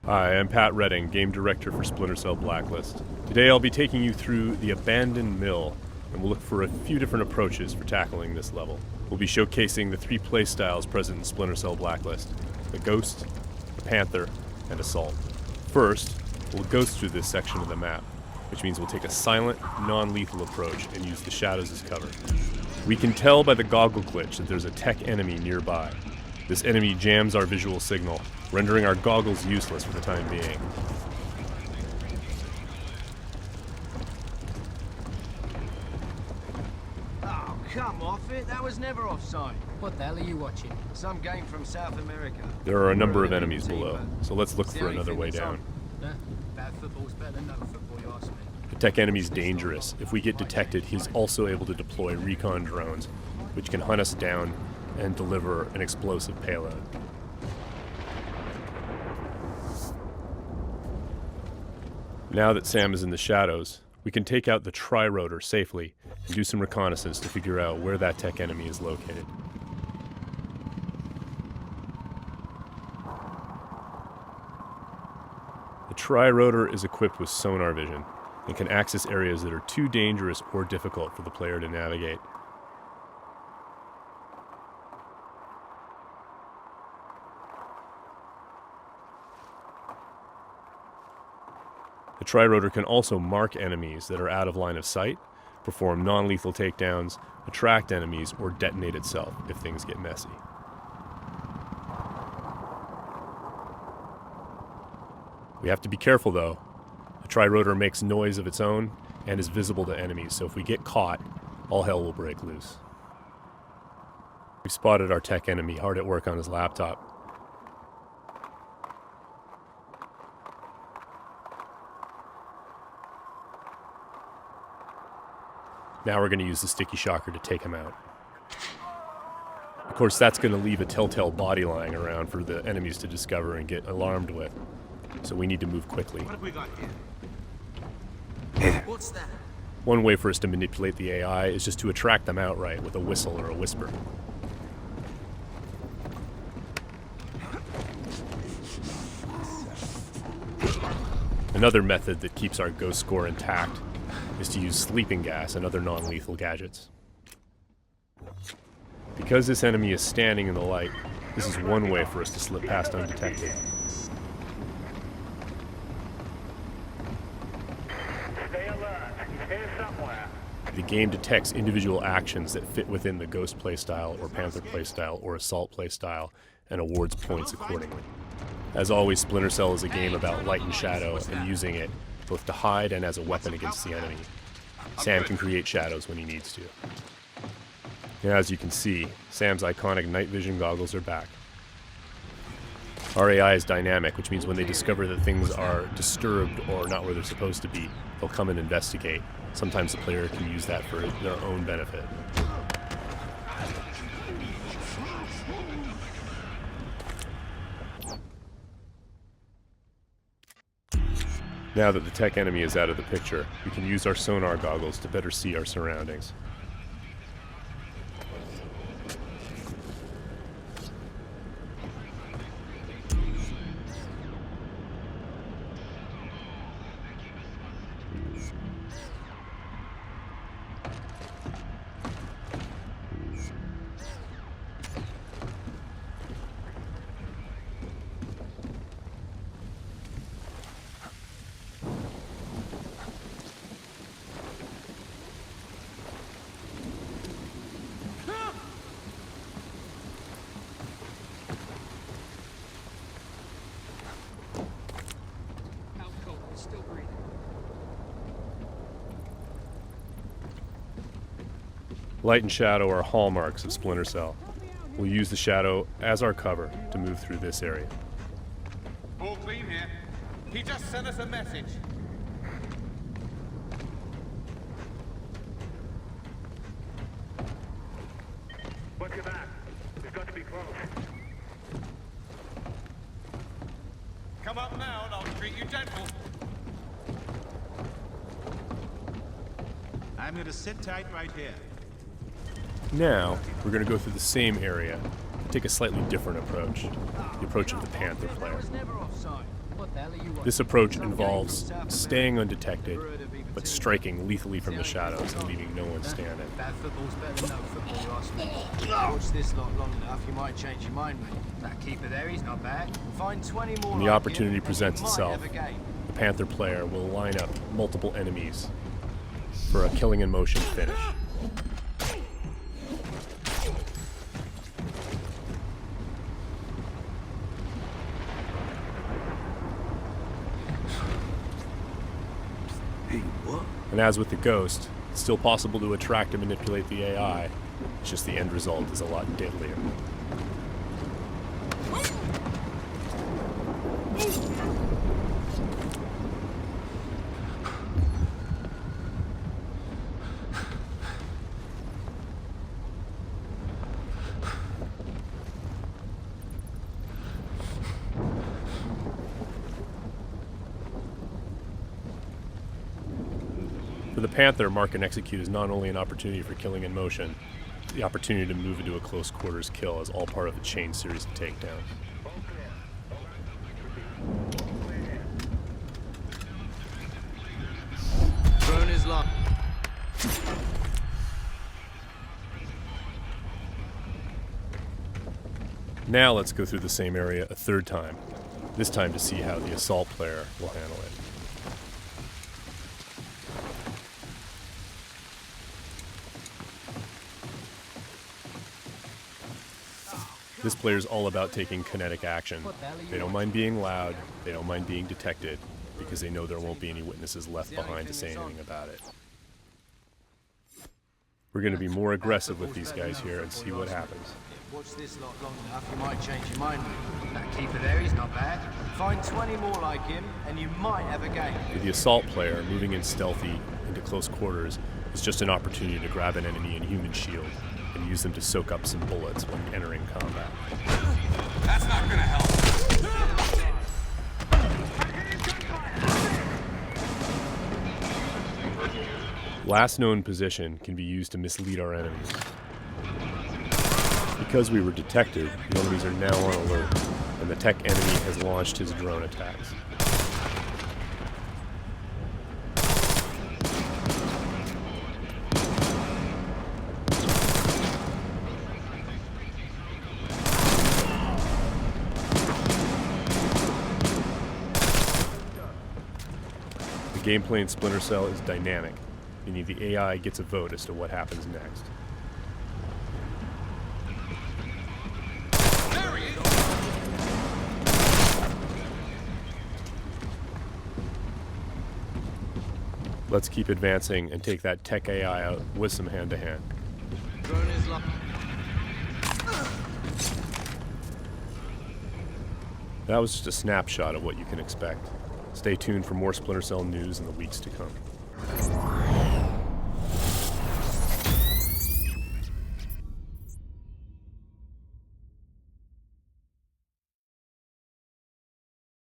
Hi, I'm Pat Redding, Game Director for Splinter Cell Blacklist. Today I'll be taking you through the Abandoned Mill, and we'll look for a few different approaches for tackling this level. We'll be showcasing the three playstyles present in Splinter Cell Blacklist: the Ghost, the Panther, and Assault. First, we'll ghost through this section of the map, which means we'll take a silent, non-lethal approach and use the shadows as cover. We can tell by the goggle glitch that there's a tech enemy nearby. This enemy jams our visual signal, rendering our goggles useless for the time being. Oh, come off it. That was never offside. What the hell are you watching? Some game from South America. There are a number of enemies below, so let's look for another way down. Bad football's better than no football, you ask me. The tech enemy's dangerous. If we get detected, he's also able to deploy recon drones, which can hunt us down and deliver an explosive payload. Now that Sam is in the shadows, we can take out the tri-rotor safely and do some reconnaissance to figure out where that tech enemy is located. The tri-rotor is equipped with sonar vision and can access areas that are too dangerous or difficult for the player to navigate. The tri-rotor can also mark enemies that are out of line of sight, perform non-lethal takedowns, attract enemies, or detonate itself if things get messy. We have to be careful though. The tri-rotor makes noise of its own and is visible to enemies, so if we get caught, all hell will break loose. We've spotted our tech enemy hard at work on his laptop. Now we're going to use the sticky shocker to take him out. Of course, that's going to leave a telltale body lying around for the enemies to discover and get alarmed with. So we need to move quickly. What have we got here? What's that? One way for us to manipulate the AI is just to attract them outright with a whistle or a whisper. Another method that keeps our ghost score intact is to use sleeping gas and other non-lethal gadgets. Because this enemy is standing in the light, this is one way for us to slip past undetected. Stay alert. He's here somewhere. The game detects individual actions that fit within the Ghost playstyle or Panther playstyle or Assault playstyle and awards points accordingly. As always, Splinter Cell is a game about light and shadow and using it both to hide and as a weapon against the enemy. Sam can create shadows when he needs to. Now, as you can see, Sam's iconic night vision goggles are back. Our AI is dynamic, which means when they discover that things are disturbed or not where they're supposed to be, they'll come and investigate. Sometimes the player can use that for their own benefit. Now that the tech enemy is out of the picture, we can use our sonar goggles to better see our surroundings. Light and shadow are hallmarks of Splinter Cell. We'll use the shadow as our cover to move through this area. All clean here. He just sent us a message. Watch your back. We've got to be close. Come up now and I'll treat you gentle. I'm gonna sit tight right here. Now, we're going to go through the same area, take a slightly different approach, the approach of the Panther player. That was never offside. What the hell are you watching? This approach involves staying undetected, but striking lethally from the shadows and leaving no one standing. Bad football's better than no football, you ask me. Watch this lot long enough, you might change your mind, mate. That keeper there, he's not bad. Find 20 more When the like opportunity him, presents you might itself, have a game. the Panther player will line up multiple enemies for a killing in motion finish. And as with the Ghost, it's still possible to attract and manipulate the AI. It's just the end result is a lot deadlier. For the Panther, mark and execute is not only an opportunity for killing in motion, the opportunity to move into a close quarters kill is all part of a chain series of takedowns. Drone is locked. Now let's go through the same area a third time, this time to see how the assault player will handle it. This player is all about taking kinetic action. They don't mind being loud, they don't mind being detected, because they know there won't be any witnesses left behind to say anything about it. We're going to be more aggressive with these guys here and see what happens. Watch this lot long enough, you might change your mind, mate. That keeper there, he's not bad. Find 20 more like him, and you might have a game. For the assault player, moving in stealthy into close quarters is just an opportunity to grab an enemy in human shield and use them to soak up some bullets when entering combat. That's not gonna help. Last known position can be used to mislead our enemies. Because we were detected, the enemies are now on alert, and the tech enemy has launched his drone attacks. The gameplay in Splinter Cell is dynamic, meaning the AI gets a vote as to what happens next. Let's keep advancing and take that tech AI out with some hand-to-hand. Drone is locked. That was just a snapshot of what you can expect. Stay tuned for more Splinter Cell news in the weeks to come.